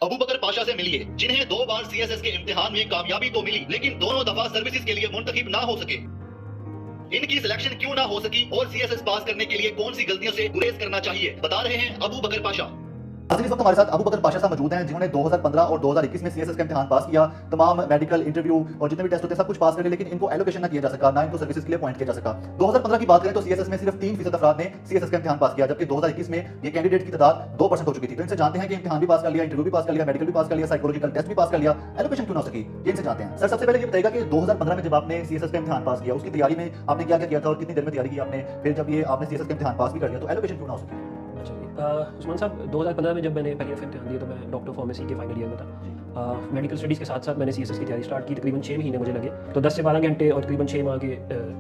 अबू बकर पाशा से मिलिए, जिन्हें 2 बार सीएसएस के इम्तिहान में कामयाबी तो मिली, लेकिन दोनों दफा सर्विसेज के लिए मुंतखब ना हो सके। इनकी सिलेक्शन क्यों ना हो सकी और सीएसएस पास करने के लिए कौन सी गलतियों से गुरेज करना चाहिए, बता रहे हैं अबू बकर पाशा। इस वक्त हमारे साथ अबू बकर पाशा साहब मौजूद हैं, जिन्होंने 2015 और 2021 में सीएसएस का इम्तिहान पास किया। तमाम मेडिकल इंटरव्यू और जितने भी टेस्ट होते हैं सब कुछ पास कर लिए, लेकिन इनको एलोकेशन ना किया जा सका, ना इनको सर्विसेज के लिए पॉइंट किया जा सका। 2015 की बात करें तो सीएसएस में सिर्फ 3% अफराद ने सीएसएस का इम्तिहान पास किया, जबकि 2021 में ये कैंडिडेट की तादाद 2% हो चुकी थी। तो इनसे जानते हैं कि इम्तिहान भी पास कर लिया, इंटरव्यू भी पास कर लिया, मेडिकल भी पास कर लिया, साइकोलॉजिकल टेस्ट भी पास कर लिया, एलोकेशन क्यों ना हो सकी, ये इनसे जानते हैं। सर, सबसे पहले ये बताइएगा कि 2015 में जब आपने सीएसएस का इम्तिहान पास किया, उसकी तैयारी में आपने क्या क्या किया था और कितनी देर में तैयारी की आपने, फिर जब ये आपने सीएसएस का इम्तिहान पास भी कर लिया तो एलोकेशन क्यों ना हो सकी? उस्मान साहब, 2015 में जब मैंने पहले दफ़ा इम्तिहान दिया तो मैं डॉक्टर फार्मेसी के फाइनल ईयर में था। मेडिकल स्टडीज़ के साथ साथ मैंने सीएसएस की तैयारी स्टार्ट की। तकरीबन 6 महीने मुझे लगे, तो 10 से 12 घंटे और तकरीबन 6 माह के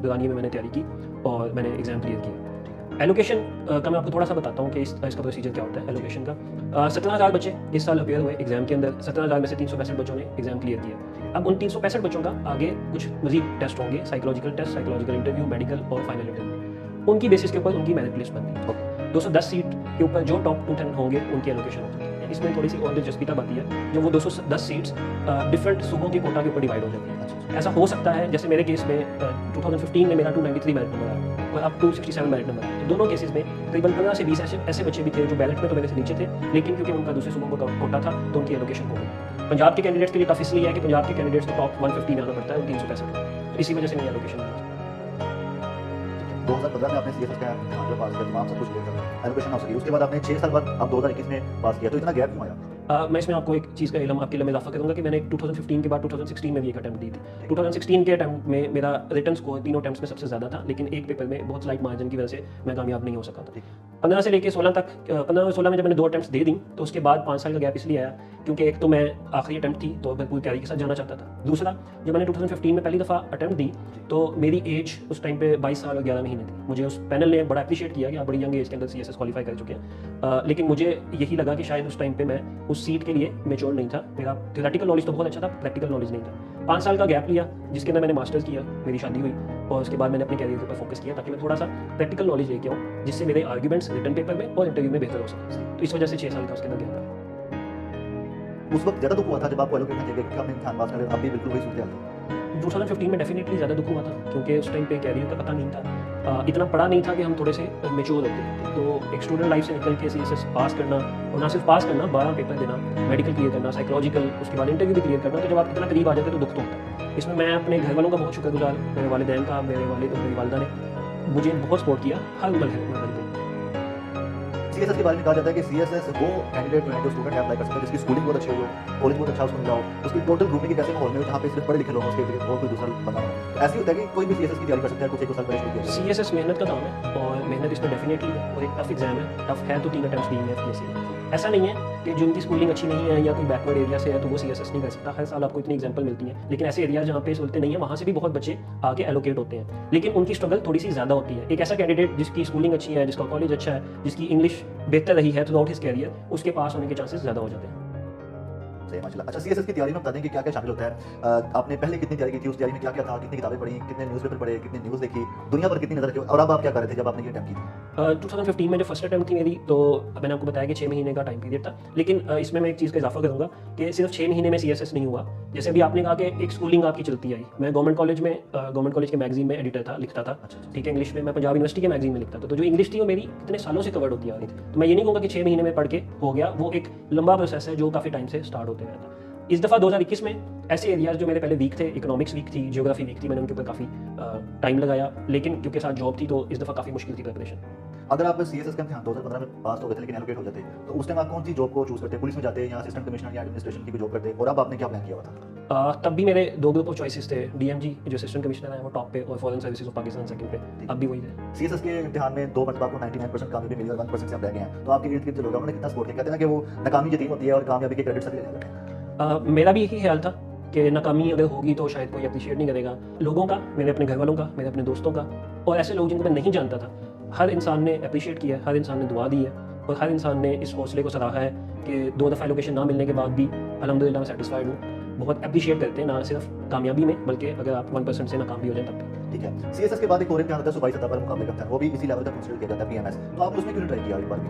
दौरानिए में मैंने तैयारी की और मैंने एग्ज़ाम क्लियर किया। एलोकेशन का मैं आपको थोड़ा सा बताता हूँ कि इसका प्रोसीजर क्या होता है एलोकेशन का। 17,000 बच्चे इस साल अपेयर हुए एग्जाम के अंदर। 17,000 में से 365 बच्चों ने एग्जाम क्लियर किया। अब उन 365 बच्चों का आगे कुछ मजीद टेस्ट होंगे, psychological test, psychological interview, medical और फाइनल इंटरव्यू। उनकी बेसिस के ऊपर उनकी मेरिट लिस्ट बनती है। 210 सीट के ऊपर जो टॉप 210 होंगे उनकी एलोकेशन होती है। इसमें थोड़ी सी और दिलचस्पी तब आती है जो वो 210 सीट्स डिफरेंट सूबों के कोटा के ऊपर डिवाइड हो जाती है। ऐसा हो सकता है, जैसे मेरे केस में 2015 में मेरा 293 मेरिट नंबर है और अब 267 मेरिट नंबर है। तो दोनों केसेस में करीबन 15 से 20 ऐसे बच्चे भी थे जो बैलेट में तो मेरे से नीचे थे, लेकिन क्योंकि उनका दूसरे सूबों का कोटा था तो उनकी एलोकेशन हो गई। पंजाब के कैंडिडेट्स के लिए टफ इसलिए है कि पंजाब के कैंडिडेट्स को टॉप 150 में आना पड़ता है 365, इसी वजह से मेरी एलोकेशन हुई। 2015 में आपने सीएसएस का इम्तिहान पास किया, तमाम सब कुछ क्लियर कर एलोकेशन हो सकी। उसके बाद आपने 6 साल बाद अब 2021 में पास किया, तो इतना गैप क्यों आया? मैं इसमें आपको एक चीज़ का इल्म आपके लिए इजाफा करूँगा कि मैंने 2015 के बाद 2016 में भी एक अटैम्प्ट दी थी। 2016 के अटैम्प्ट में मेरा रिटर्न स्कोर तीनों अटैम्प्ट्स में सबसे ज़्यादा था, लेकिन एक पेपर में बहुत स्लाइट मार्जिन की वजह से मैं कामयाब नहीं हो सका था। 15 से लेकर 16 तक, 15 और 16 में जब मैंने 2 अटैम्प्ट्स दे दी तो उसके बाद 5 साल का गैप इसलिए आया क्योंकि एक तो मैं आखिरी अटैम्प्ट थी तो मैं पूरी तैयारी के साथ जाना चाहता था। दूसरा, जब मैंने 2015 में पहली दफ़ा अटैम्प्ट दी तो मेरी एज उस टाइम पे 22 साल और 11 महीने थी। मुझे उस पैनल ने बड़ा अप्रिशिएट किया कि आप बड़ी यंग एज के अंदर सीएसएस क्वालिफाई कर चुके हैं, लेकिन मुझे यही लगा कि शायद उस टाइम पे मैं उस सीट के लिए मेच्योर नहीं था। मेरा थ्योरेटिकल नॉलेज तो बहुत अच्छा था, प्रैक्टिकल नॉलेज नहीं था। 5 साल का गैप लिया जिसके अंदर मैंने मास्टर्स किया, मेरी शादी हुई और उसके बाद मैंने अपने कैरियर के ऊपर फोकस किया ताकि मैं थोड़ा सा प्रैक्टिकल नॉलेज लेके आऊँ जिससे मेरे आर्ग्यूमेंट्स रिटन पेपर में और इंटरव्यू में बेहतर हो सके। तो इस वजह से 6 साल का उसके अंदर गैप था। उस वक्त ज़्यादा दुख हुआ था जब आपको एलोकेशन दिया गया कि आपने इम्तिहान पास कर लिया, अब भी बिल्कुल वही सूरत हाल? 2015 में डेफिनेटली ज़्यादा दुख हुआ था क्योंकि उस टाइम पे कैरियर का पता नहीं था, इतना पढ़ा नहीं था कि हम थोड़े से मेच्योर होते। तो एक स्टूडेंट लाइफ से निकल के सीएसएस पास करना और ना सिर्फ पास करना, 12 पेपर देना, मेडिकल क्लियर करना, साइकोलॉजिकल, उसके बाद इंटरव्यू भी क्लियर करना, तो जब आप इतना करीब आ जाते तो दुख तो होता है। इसमें मैं अपने घर वालों का बहुत शुक्रगुजार, मेरे वालिदैन का, मेरे वालिद और मेरी वालिदा ने मुझे बहुत सपोर्ट किया हर उम्र पे। सीएसएस के बारे में कहा जाता है कि सीएसएस वो कैंडिडेट जो स्टूडेंट अप्लाई कर सकते हैं जिसकी स्कूलिंग बहुत अच्छी हो, कॉलेज बहुत अच्छा उसको मिला हो, उसकी टोटल ग्रुपिंग एक ऐसे माहौल में जहाँ पे सिर्फ पढ़े लिखे लोग उसके और कोई दूसरा बंदा हो। तो ऐसे होता है कि कोई भी सीएसएस की तैयारी कर सकता है, कुछ एक साल पहले शुरू किया। सीएसएस मेहनत का काम है और मेहनत इसमें डेफिनेटली है और एक टफ एग्जाम है। टफ है तो 3 अटेम्प्ट्स दिए हैं एफपीएससी। ऐसा नहीं है कि जो उनकी स्कूलिंग अच्छी नहीं है या कोई बैकवर्ड एरिया से है तो वो सीएसएस नहीं कर सकता। हर साल आपको इतनी एग्जाम्पल मिलती हैं, लेकिन ऐसे एरिया जहाँ पे सहूलतें नहीं है वहाँ से भी बहुत बच्चे आगे एलोकेट होते हैं, लेकिन उनकी स्ट्रगल थोड़ी सी ज़्यादा होती है। एक ऐसा कैंडिडेट जिसकी स्कूलिंग अच्छी है, जिसका कॉलेज अच्छा है, जिसकी इंग्लिश बेहतर रही है थ्रू आउट हिज कैरियर, उसके पास होने के चांसेस ज़्यादा हो जाते हैं। माशाल्लाह। अच्छा, सीएसएस की तैयारी में बता दें कि क्या क्या शामिल होता है? आपने पहले कितनी तैयारी की थी, उस तैयारी में क्या क्या था, कितनी किताबें पढ़ी, कितने न्यूज़पेपर पढ़े, कितनी न्यूज़ देखी, दुनिया पर कितनी नजर रखी, और अब आप क्या कर रहे थे जब आपने ये अटेम्प्ट की थी? 2015 में जो फर्स्ट अटेम्प्ट थी मेरी, तो मैंने आपको बताया कि 6 महीने का टाइम पीरियड था, लेकिन इसमें मैं एक चीज़ का इजाफा करूँगा कि सिर्फ 6 महीने में सीएसएस नहीं हुआ। जैसे भी आपने कहा कि एक स्कूलिंग आपकी चलती आई, मैं गवर्नमेंट कॉलेज के मैगजीन में एडिटर था, लिखता था, ठीक है, इंग्लिश में। मैं पंजाब यूनिवर्सिटी के मैगजीन में लिखता था, तो जो इंग्लिश थी वो मेरी इतने सालों से कवर्ड होती आ रही थी। तो मैं ये नहीं कहूँगा कि 6 महीने में पढ़ के हो गया, वो एक लंबा प्रोसेस है जो काफ़ी टाइम से स्टार्ट होते रहता है। इस दफ़ा 2021 में ऐसे एरियाज जो मेरे पहले वीक थे, इकोनॉमिक्स वीक थी, जियोग्राफी वीक थी, मैंने उनके ऊपर काफ़ी टाइम लगाया, लेकिन क्योंकि साथ जॉब थी तो इस दफ़ा काफ़ी मुश्किल थी प्रिपरेशन। अगर आप सीएसएस का इम्तिहान 2015 में पास हो गए थे लेकिन एलोकेट हो जाते तो उस टाइम आप कौन सी जॉब को चूज करते? पुलिस में जाते या असिस्टेंट कमिश्नर या एडमिनिस्ट्रेशन की कोई जॉब करते? और अब आपने क्या प्लान किया हुआ था? तब भी मेरे 2 ग्रुप ऑफ चॉइसेस थे। डीएमजी जो असिस्टेंट कमिश्नर है वो टॉप पे और foreign services of Pakistan second पे, अब भी वही थे। सीएसएस के इम्तिहान में 2 मरतबा आपको 99% कामयाबी मिली और 1% से आप रह गए हैं, तो आपके इर्द गिर्द जो लोग हैं उन्होंने कितना सपोर्ट किया? कहते हैं ना कि वो नाकामी यकीन होती है और कामयाबी के क्रेडिट सभी ले जाते हैं। मेरा भी यही ख्याल था कि नाकामी अगर होगी तो शायद कोई अप्रिशिएट नहीं करेगा। लोगों का, मेरे अपने घर वालों का, मेरे अपने दोस्तों का और ऐसे लोग जिनको मैं नहीं जानता था, हर इंसान ने अप्रिशिएट किया, हर इंसान ने दुआ दी है और हर इंसान ने इस हौसले को सराहा है कि 2 दफ़ा एलोकेशन ना मिलने के बाद भी अल्हम्दुलिल्लाह मैं सेटिस्फाइड हूँ। बहुत अप्रिशिएट करते हैं, ना सिर्फ कामयाबी में बल्कि अगर आप 1% से नाकाम भी हो जाए तब भी। ठीक है, सीएसएस के बाद एक और इम्तिहान होता है सूबाई सतह पर मुकाबले का इम्तिहान, वो भी इसी लेवल तक कंसीडर किया जाता है पीएमएस, तो आपने उसमें क्यों ट्राई किया एक बार भी?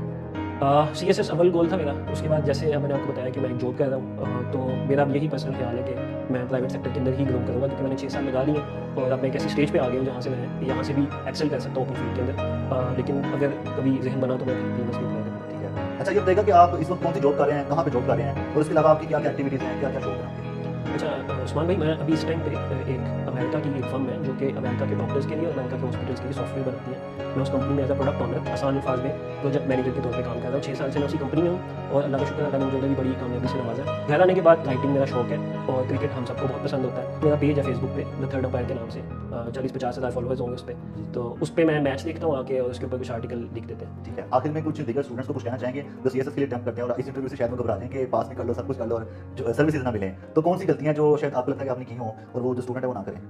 सी एस एस अव्वल गोल था मेरा। उसके बाद जैसे मैंने आपको बताया कि मैं एक जॉब कर रहा हूँ, तो मेरा अब यही पर्सनल ख्याल है कि मैं प्राइवेट सेक्टर के अंदर ही ग्रो करूँगा, क्योंकि मैंने 6 साल लगा लिए और अब मैं एक ऐसी स्टेज पे आ गया हूँ जहाँ से मैं यहाँ से भी एक्सेल कर सकता हूँ अपनी फील्ड के अंदर। लेकिन अगर कभी जहन बना तो मैं बीएमएस भी अप्लाई करूँगा। ठीक है। अच्छा, ये बताएगा कि आप इस वक्त कौन सी जॉब कर रहे हैं, कहाँ पे जॉब कर रहे हैं, और उसके अलावा आपकी क्या क्या एक्टिविटीज़ हैं, क्या क्या शौक हैं आपके? अच्छा उस्मान भाई, मैं अभी इस टाइम पे एक अमेरिका की एक फर्म है जो कि अमेरिका के डॉक्टर्स के लिए और अमेरिका के हॉस्पिटल्स के लिए सॉफ्टवेयर बनाती है। मैं उस कंपनी में एज अ प्रोडक्ट ऑनर आसान अल्फाज में प्रोजेक्ट मैनेजर के तौर पे काम कर रहा हूँ। 6 साल से मैं उसी कंपनी में हूँ और अल्लाह का शुक्र, अल्लाह ने मुझे भी बड़ी कामयाबी से नवाजा है। घर आने के बाद राइटिंग मेरा शौक है और क्रिकेट हम सबको बहुत पसंद होता है। मेरा पेज है फेसबुक पे द थर्ड अंपायर के नाम से, 40-50 हज़ार फॉलोअर्स होंगे उस पर, तो उस पर मैं मैच देखता हूँ आके और उसके ऊपर कुछ आर्टिकल लिख देते हैं। ठीक है। आखिर में कुछ दीगर स्टूडेंट्स को कुछ कहना चाहेंगे जो सीएसएस के लिए अटेम्प्ट करते हैं और इस इंटरव्यू से शायद वो घबरा जाएं कि पास भी कर लो, सब कुछ कर लो और जो सर्विसेज ना मिले, तो कौन सी गलतियां जो शायद आपको लगता है कि आपने की हो और वो जो स्टूडेंट है वो ना करें?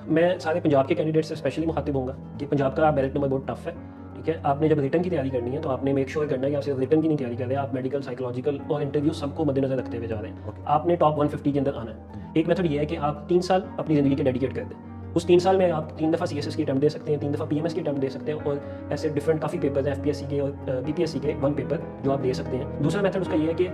मैं सारे पंजाब के कैंडिडेट से स्पेशली मुखातिब होऊंगा कि पंजाब का मेरिट नंबर बहुत टफ है। ठीक है, आपने जब रिटर्न की तैयारी करनी है तो आपने मेक श्योर करना है कि आप सिर्फ रिटर्न की नहीं तैयारी कर रहे हैं, आप मेडिकल, साइकोलॉजिकल और इंटरव्यू सबको मद्देनजर रखते हुए जा रहे हैं। आपने टॉप 150 के अंदर आना है। एक मेथड ये है कि आप 3 साल अपनी ज़िंदगी के डेडिकेट कर दें। उस 3 साल में आप 3 दफ़ा सीएसएस की अटेम्प्ट दे सकते हैं, 3 दफ़ा पीएमएस की अटेम्प्ट दे सकते हैं और ऐसे डिफरेंट काफ़ी पेपर्स हैं एफपीएससी के और बीपीएससी के 1 पेपर जो आप दे सकते हैं। दूसरा मेथड उसका ये है कि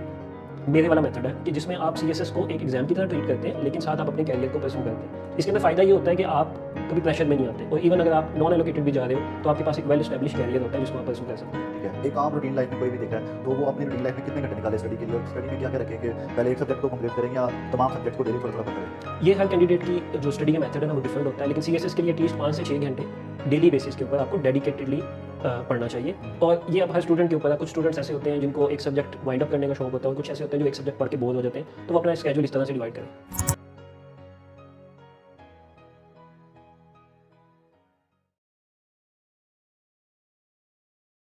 मेरे वाला मेथड है कि जिसमें आप सीएसएस को एक एग्जाम की तरह ट्रीट करते हैं, लेकिन साथ आप अपने कैरियर को परस्यू करते हैं। इसके अंदर फ़ायदा ये होता है कि आप कभी प्रेशर में नहीं आते और इवन अगर आप नॉन एलोकेटेड भी जा रहे हो तो आपके पास एक वेल एस्टैब्लिश कैरियर होता है जिसको आप परस्यू कर सकते हैं। ठीक है। एक आम रूटीन लाइफ में कोई भी देख रहा है तो वो अपनी रूटीन लाइफ में कितने घंटे निकाले स्टडी के लिए, और स्टडी में क्या क्या रखें कि पहले एक सब्जेक्ट को कंप्लीट करें या तमाम सब्जेक्ट को डेली थोड़ा थोड़ा करें? ये हर कैंडिडेट की जो स्टडी का मेथड है ना वो डिफरेंट होता है, लेकिन सीएसएस के लिए एटलीस्ट 5 से 6 घंटे डेली बेसिस के ऊपर आपको डेडिकेटेडली पढ़ना चाहिए। और ये अब हर स्टूडेंट के ऊपर है। कुछ स्टूडेंट्स ऐसे होते हैं जिनको एक सब्जेक्ट वाइंड अप करने का शौक होता है और कुछ ऐसे होते हैं जो एक सब्जेक्ट पढ़ के बोर हो जाते हैं, तो वो अपना स्केड्यूल इस तरह से डिवाइड करें।